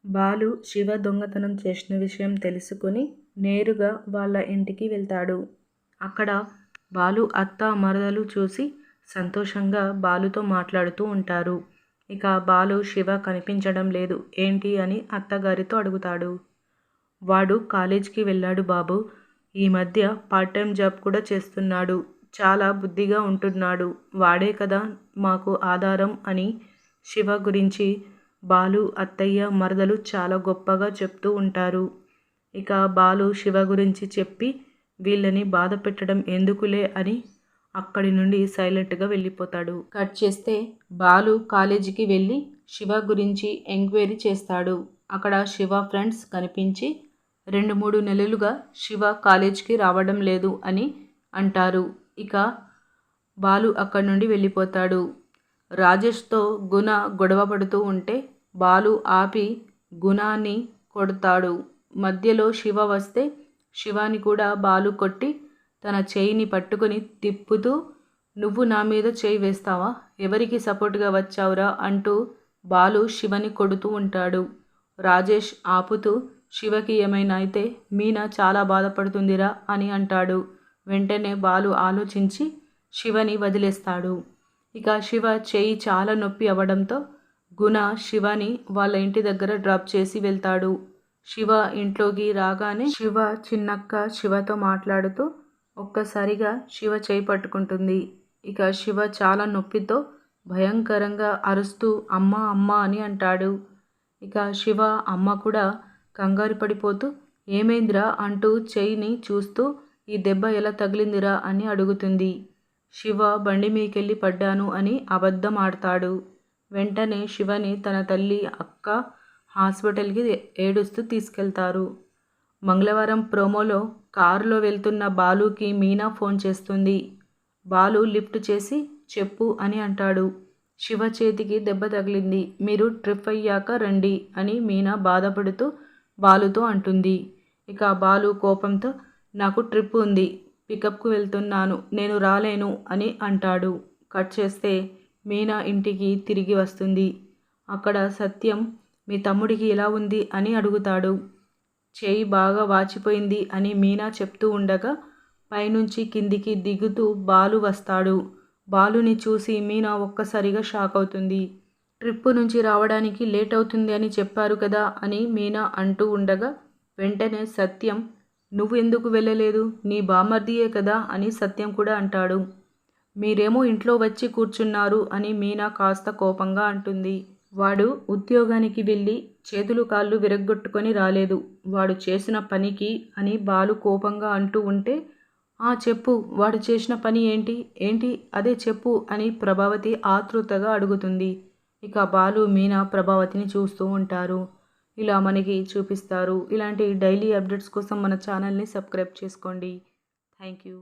బాలు శివ దొంగతనం చేసిన విషయం తెలుసుకొని నేరుగా వాళ్ళ ఇంటికి వెళ్తాడు. అక్కడ బాలు అత్త మరదలు చూసి సంతోషంగా బాలుతో మాట్లాడుతూ ఉంటారు. ఇక బాలు శివ కనిపించడం లేదు ఏంటి అని అత్తగారితో అడుగుతాడు. వాడు కాలేజీకి వెళ్ళాడు బాబు. ఈ మధ్య పార్ట్ టైం జాబ్ కూడా చేస్తున్నాడు. చాలా బుద్ధిగా ఉంటున్నాడు. వాడే కదా మాకు ఆధారం అని శివ గురించి బాలు అత్తయ్య మరదలు చాలా గొప్పగా చెప్తూ ఉంటారు. ఇక బాలు శివ గురించి చెప్పి వీళ్ళని బాధ పెట్టడం ఎందుకులే అని అక్కడి నుండి సైలెంట్గా వెళ్ళిపోతాడు. కట్ చేస్తే బాలు కాలేజీకి వెళ్ళి శివ గురించి ఎంక్వైరీ చేస్తాడు. అక్కడ శివ ఫ్రెండ్స్ కనిపించి 2-3 నెలలుగా శివ కాలేజీకి రావడం లేదు అని అంటారు. ఇక బాలు అక్కడి నుండి వెళ్ళిపోతాడు. రాజేష్తో గుణ గొడవ పడుతూ ఉంటే బాలు ఆపి గుణాన్ని కొడతాడు. మధ్యలో శివ వస్తే శివాని కూడా బాలు కొట్టి తన చేయిని పట్టుకొని తిప్పుతూ నువ్వు నా మీద చేయి వేస్తావా, ఎవరికి సపోర్ట్గా వచ్చావురా అంటూ బాలు శివని కొడుతూ ఉంటాడు. రాజేష్ ఆపుతూ శివకి ఏమైనా అయితే మీనా చాలా బాధపడుతుందిరా అని అంటాడు. వెంటనే బాలు ఆలోచించి శివని వదిలేస్తాడు. ఇక శివ చేయి చాలా నొప్పి అవ్వడంతో గుణ శివని వాళ్ళ ఇంటి దగ్గర డ్రాప్ చేసి వెళ్తాడు. శివ ఇంట్లోకి రాగానే శివ చిన్నక్క శివతో మాట్లాడుతూ ఒక్కసారిగా శివ చేయి పట్టుకుంటుంది. ఇక శివ చాలా నొప్పితో భయంకరంగా అరుస్తూ అమ్మ అమ్మ అని అంటాడు. ఇక శివ అమ్మ కూడా కంగారు పడిపోతూ ఏమైందిరా అంటూ చేయిని చూస్తూ ఈ దెబ్బ ఎలా తగిలిందిరా అని అడుగుతుంది. శివ బండి మీకెళ్ళి పడ్డాను అని అబద్ధం ఆడతాడు. వెంటనే శివని తన తల్లి అక్క హాస్పిటల్కి ఏడుస్తూ తీసుకెళ్తారు. మంగళవారం ప్రోమోలో కారులో వెళ్తున్న బాలుకి మీనా ఫోన్ చేస్తుంది. బాలు లిఫ్ట్ చేసి చెప్పు అని అంటాడు. శివ చేతికి దెబ్బ తగిలింది, మీరు ట్రిప్ అయ్యాక రండి అని మీనా బాధపడుతూ బాలుతో అంటుంది. ఇక బాలు కోపంతో నాకు ట్రిప్ ఉంది, పికప్కు వెళ్తున్నాను, నేను రాలేను అని అంటాడు. కట్ చేస్తే మీనా ఇంటికి తిరిగి వస్తుంది. అక్కడ సత్యం మీ తమ్ముడికి ఎలా ఉంది అని అడుగుతాడు. చేయి బాగా వాచిపోయింది అని మీనా చెప్తూ ఉండగా పైనుంచి కిందికి దిగుతూ బాలు వస్తాడు. బాలుని చూసి మీనా ఒక్కసారిగా షాక్ అవుతుంది. ట్రిప్పు నుంచి రావడానికి లేట్ అవుతుంది అని చెప్పారు కదా అని మీనా అంటూ ఉండగా వెంటనే సత్యం నువ్వు ఎందుకు వెళ్ళలేదు, నీ బామర్దియే కదా అని సత్యం కూడా అంటాడు. మీరేమో ఇంట్లో వచ్చి కూర్చున్నారు అని మీనా కాస్త కోపంగా అంటుంది. వాడు ఉద్యోగానికి వెళ్ళి చేతులు కాళ్ళు విరగ్గొట్టుకొని రాలేదు, వాడు చేసిన పనికి అని బాలు కోపంగా అంటూ ఉంటే చెప్పు, వాడు చేసిన పని ఏంటి ఏంటి అదే చెప్పు అని ప్రభావతి ఆతృతగా అడుగుతుంది. ఇక బాలు మీనా ప్రభావతిని చూస్తూ ఉంటారు. ఇలా మనకి చూపిస్తారు. ఇలాంటి డైలీ అప్డేట్స్ కోసం మన ఛానల్ని సబ్స్క్రైబ్ చేసుకోండి. Thank you.